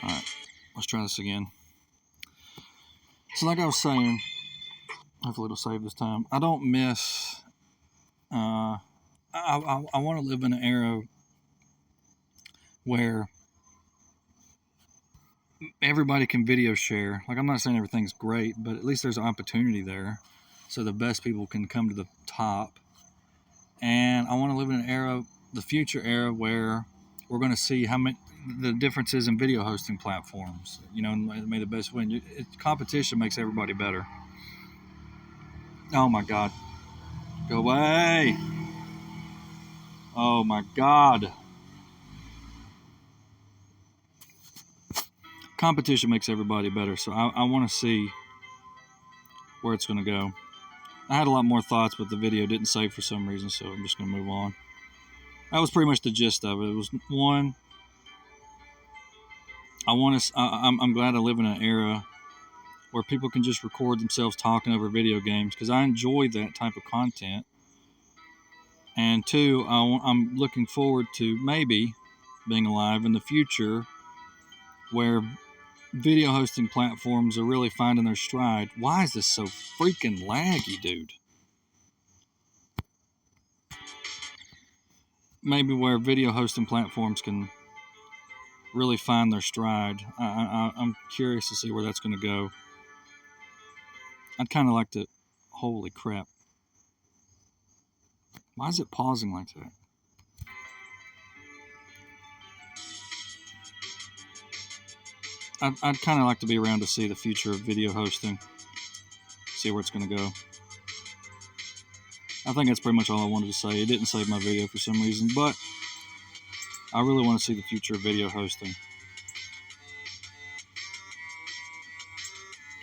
Alright, let's try this again. So like I was saying, hopefully it'll save this time. I don't miss... I want to live in an era where everybody can video share. Like, I'm not saying everything's great, but at least there's an opportunity there, so the best people can come to the top. And I want to live in an era, the future era, where we're going to see how many the differences in video hosting platforms. You know, may the best win. Competition makes everybody better. Oh my God, go away! Oh my God. Competition makes everybody better, so I want to see where it's going to go. I had a lot more thoughts, but the video didn't save for some reason, so I'm just going to move on. That was pretty much the gist of it. It was one, I'm glad I live in an era where people can just record themselves talking over video games, because I enjoy that type of content. And two, I'm looking forward to maybe being alive in the future where video hosting platforms are really finding their stride. Why is this so freaking laggy, dude? Maybe where video hosting platforms can really find their stride. I'm curious to see where that's going to go. I'd kind of like to... Holy crap. Why is it pausing like that? I'd kind of like to be around to see the future of video hosting. See where it's going to go. I think that's pretty much all I wanted to say. It didn't save my video for some reason, but I really want to see the future of video hosting.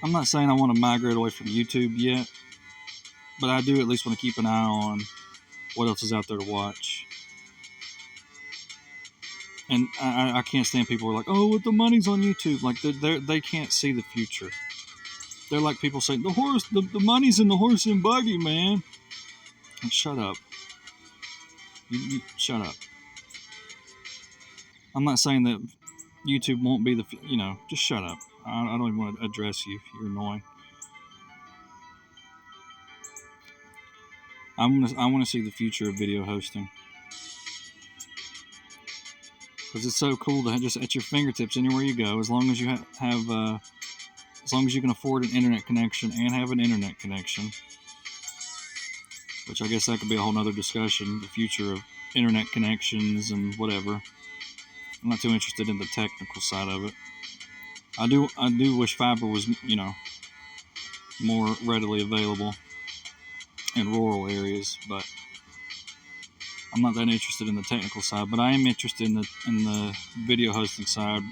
I'm not saying I want to migrate away from YouTube yet, but I do at least want to keep an eye on what else is out there to watch. And I can't stand people who are like, oh, the money's on YouTube. Like, they can't see the future. They're like people saying, the money's in the horse and buggy, man. And shut up. You shut up. I'm not saying that YouTube won't be just shut up. I don't even want to address you. You're annoying. I want to see the future of video hosting. Because it's so cool to have just at your fingertips anywhere you go, as long as you as long as you can afford an internet connection and have an internet connection. Which I guess that could be a whole nother discussion, the future of internet connections and whatever. I'm not too interested in the technical side of it. I do wish fiber was, more readily available in rural areas, but I'm not that interested in the technical side. But I am interested in the video hosting side.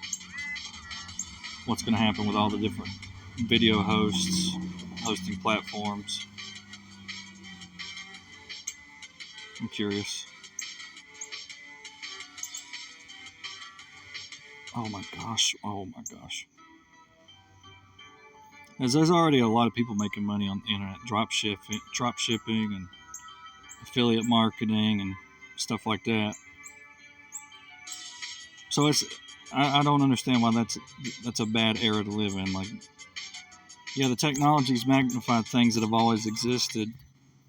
What's going to happen with all the different video hosting platforms? I'm curious. Oh my gosh. As there's already a lot of people making money on the internet, drop shipping and affiliate marketing and stuff like that. So I don't understand why that's a bad era to live in. Like, yeah, the technology's magnified things that have always existed,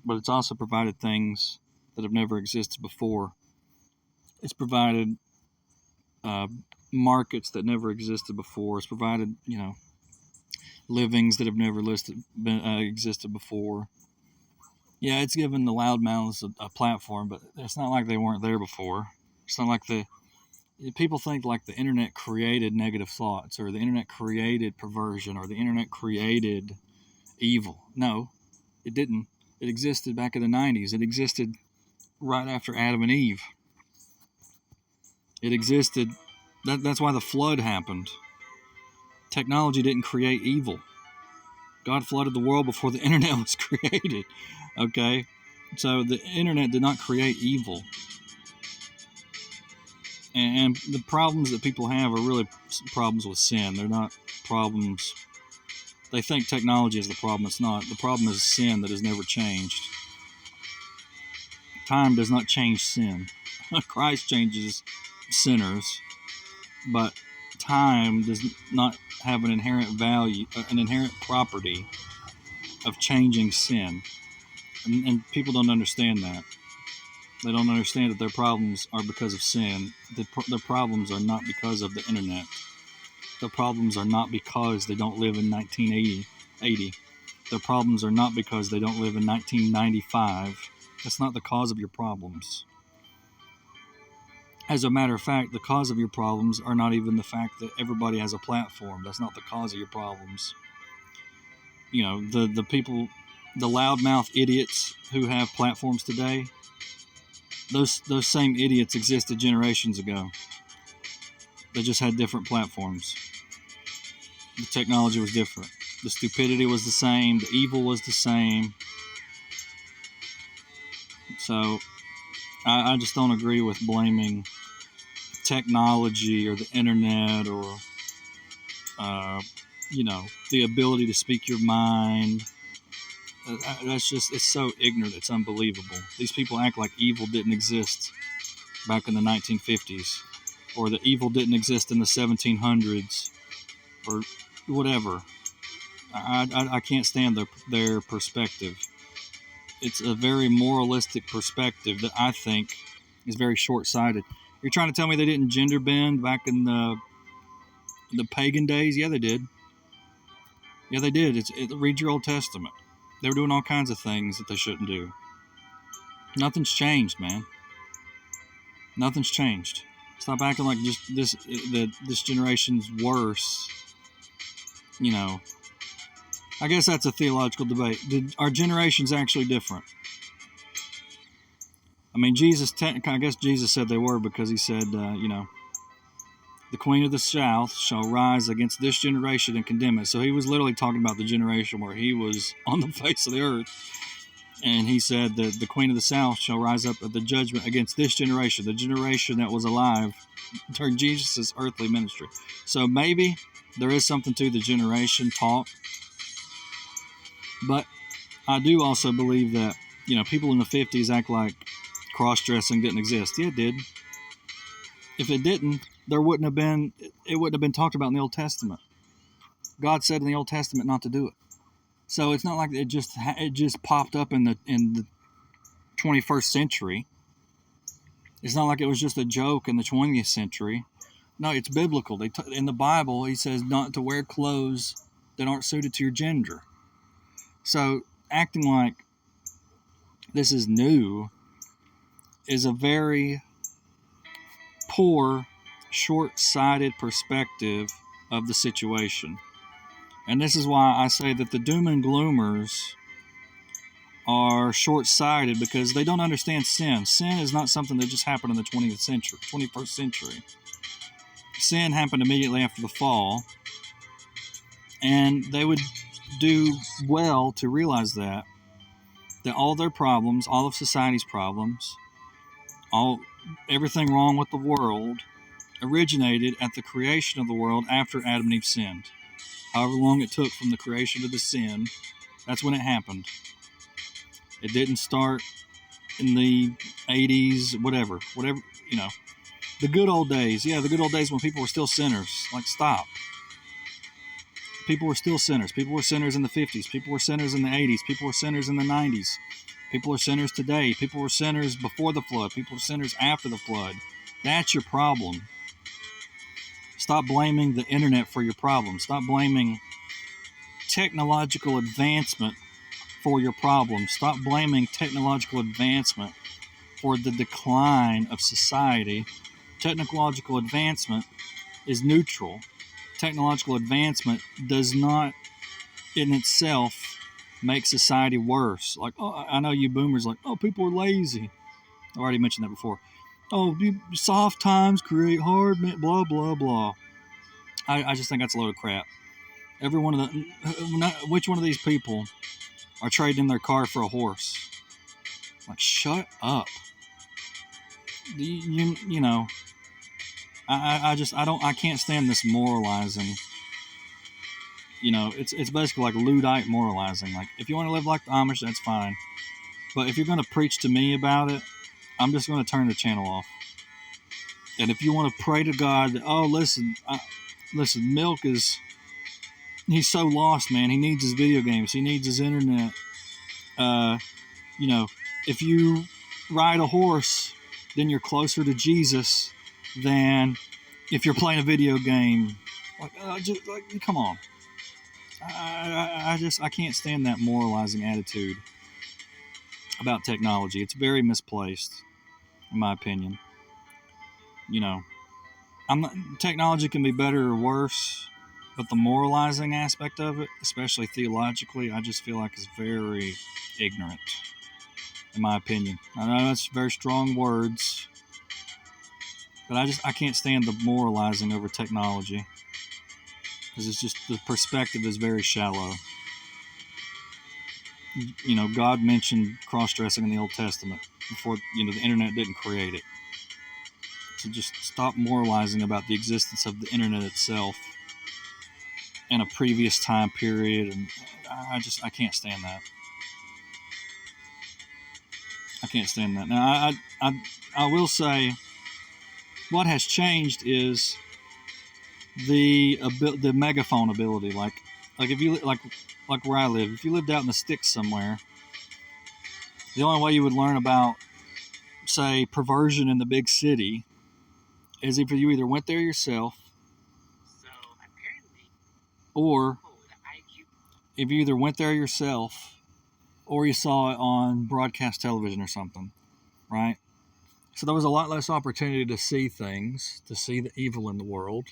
but it's also provided things that have never existed before. It's provided markets that never existed before. It's provided, livings that have never existed before. Yeah, it's given the loudmouths a platform, but it's not like they weren't there before. It's not like people think like the internet created negative thoughts, or the internet created perversion, or the internet created evil. No, it didn't. It existed back in the 90s. It existed right after Adam and Eve. It existed. That's why the flood happened. Technology didn't create evil. God flooded the world before the internet was created. Okay? So the internet did not create evil. And the problems that people have are really problems with sin. They're not problems. They think technology is the problem. It's not. The problem is sin that has never changed. Time does not change sin. Christ changes sinners. but time does not have an inherent value, an inherent property of changing sin. And people don't understand that. They don't understand that their problems are because of sin. Their problems are not because of the internet. Their problems are not because they don't live in 1980. Their problems are not because they don't live in 1995. That's not the cause of your problems. As a matter of fact, the cause of your problems are not even the fact that everybody has a platform. That's not the cause of your problems. You know, the people, the loudmouth idiots who have platforms today, those same idiots existed generations ago. They just had different platforms. The technology was different. The stupidity was the same. The evil was the same. So I just don't agree with blaming technology or the internet or, the ability to speak your mind. That's just, it's so ignorant. It's unbelievable. These people act like evil didn't exist back in the 1950s, or that evil didn't exist in the 1700s, or whatever. I can't stand their perspective. It's a very moralistic perspective that I think is very short-sighted. You're trying to tell me they didn't gender bend back in the pagan days? Yeah, they did. Yeah, they did. Read your Old Testament. They were doing all kinds of things that they shouldn't do. Nothing's changed, man. Nothing's changed. Stop acting like just this generation's worse. You know, I guess that's a theological debate. Are generations actually different? I mean, I guess Jesus said they were, because he said, the queen of the south shall rise against this generation and condemn it. So he was literally talking about the generation where he was on the face of the earth. And he said that the queen of the south shall rise up at the judgment against this generation, the generation that was alive during Jesus' earthly ministry. So maybe there is something to the generation talk. But I do also believe that, people in the 50s act like cross-dressing didn't exist. Yeah, it did. If it didn't, it wouldn't have been talked about in the Old Testament. God said in the Old Testament not to do it. So it's not like it just popped up in the 21st century. It's not like it was just a joke in the 20th century. No, it's biblical. In the Bible, he says not to wear clothes that aren't suited to your gender. So acting like this is new is a very poor, short-sighted perspective of the situation. And this is why I say that the doom and gloomers are short-sighted, because they don't understand sin. Sin is not something that just happened in the 21st century. Sin happened immediately after the fall, and they would do well to realize that all their problems, all of society's problems, everything wrong with the world originated at the creation of the world after Adam and Eve sinned. However long it took from the creation to the sin, that's when it happened. It didn't start in the 80s, whatever, the good old days. Yeah, the good old days when people were still sinners. Like, stop. People were still sinners. People were sinners in the 50s. People were sinners in the 80s. People were sinners in the 90s. People are sinners today. People were sinners before the flood. People are sinners after the flood. That's your problem. Stop blaming the internet for your problem. Stop blaming technological advancement for your problem. Stop blaming technological advancement for the decline of society. Technological advancement is neutral. Technological advancement does not in itself make society worse. Like, I know you boomers like, people are lazy. I've already mentioned that before. Soft times create hard, blah, blah, blah. I just think that's a load of crap. Which one of these people are trading their car for a horse? Like, shut up. I can't stand this moralizing. It's basically like Luddite moralizing. Like, if you want to live like the Amish, that's fine. But if you're going to preach to me about it, I'm just going to turn the channel off. And if you want to pray to God, that, oh, listen, Milk he's so lost, man. He needs his video games. He needs his internet. Uh, you know, if you ride a horse, then you're closer to Jesus than if you're playing a video game. Come on. I can't stand that moralizing attitude about technology. It's very misplaced, in my opinion. You know, technology can be better or worse, but the moralizing aspect of it, especially theologically, I just feel like is very ignorant, in my opinion. I know that's very strong words, but I can't stand the moralizing over technology, because it's just, the perspective is very shallow. You know, God mentioned cross-dressing in the Old Testament before, the internet didn't create it. So just stop moralizing about the existence of the internet itself in a previous time period, and I can't stand that. I can't stand that. Now, I will say, what has changed is the megaphone ability. Like if you like where I live, if you lived out in the sticks somewhere, the only way you would learn about, say, perversion in the big city is if you either went there yourself, or if you either went there yourself or you saw it on broadcast television or something, right? So there was a lot less opportunity to see things, to see the evil in the world.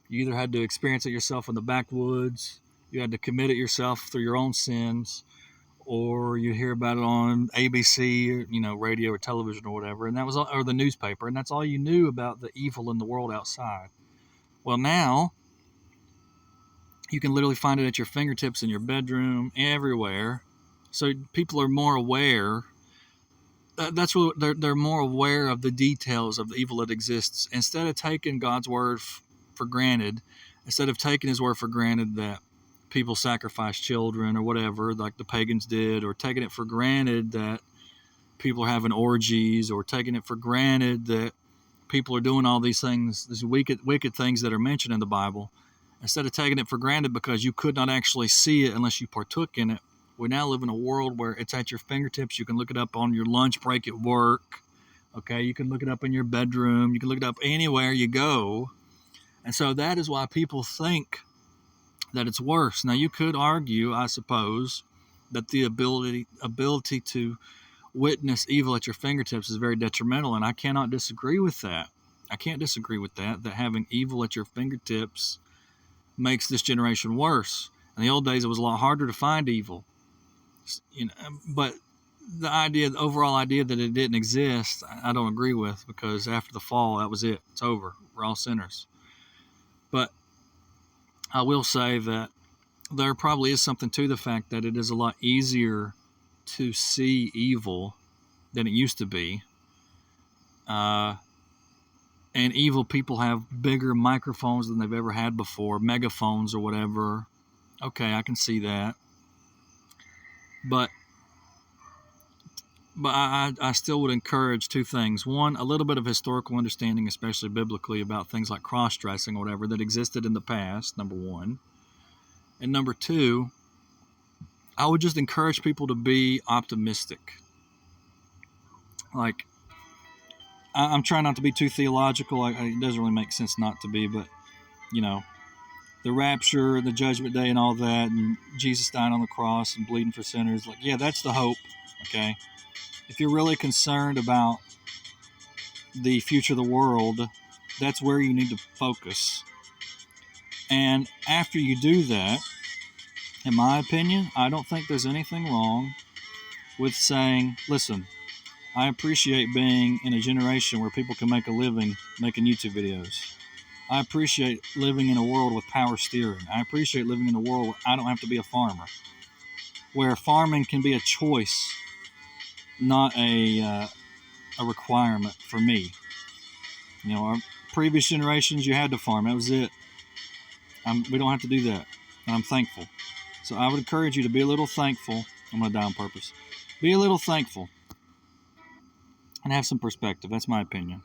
You either had to experience it yourself in the backwoods, you had to commit it yourself through your own sins, or you hear about it on ABC, or, radio or television or whatever, and that was or the newspaper, and that's all you knew about the evil in the world outside. Well, now you can literally find it at your fingertips, in your bedroom, everywhere. So people are more aware. That's what they're more aware of, the details of the evil that exists. Instead of taking God's word for granted, instead of taking His word for granted that people sacrifice children or whatever, like the pagans did, or taking it for granted that people are having orgies, or taking it for granted that people are doing all these things, these wicked things that are mentioned in the Bible. Instead of taking it for granted because you could not actually see it unless you partook in it, we now live in a world where it's at your fingertips. You can look it up on your lunch break at work. Okay, you can look it up in your bedroom. You can look it up anywhere you go. And so that is why people think that it's worse. Now, you could argue, I suppose, that the ability to witness evil at your fingertips is very detrimental, and I cannot disagree with that. I can't disagree with that having evil at your fingertips makes this generation worse. In the old days, it was a lot harder to find evil. But the overall idea that it didn't exist, I don't agree with, because after the fall, that was it. It's over. We're all sinners. But I will say that there probably is something to the fact that it is a lot easier to see evil than it used to be. And evil people have bigger microphones than they've ever had before, megaphones or whatever. Okay, I can see that. But I still would encourage two things. One, a little bit of historical understanding, especially biblically, about things like cross-dressing or whatever that existed in the past, number one. And number two, I would just encourage people to be optimistic. Like, I'm trying not to be too theological. It doesn't really make sense not to be, but, the rapture, the judgment day and all that, and Jesus dying on the cross and bleeding for sinners, like, yeah, that's the hope, okay? If you're really concerned about the future of the world, that's where you need to focus. And after you do that, in my opinion, I don't think there's anything wrong with saying, listen, I appreciate being in a generation where people can make a living making YouTube videos. I appreciate living in a world with power steering. I appreciate living in a world where I don't have to be a farmer, where farming can be a choice, not a requirement for me. Our previous generations, you had to farm. That was it. We don't have to do that. And I'm thankful. So I would encourage you to be a little thankful. I'm going to die on purpose. Be a little thankful and have some perspective. That's my opinion.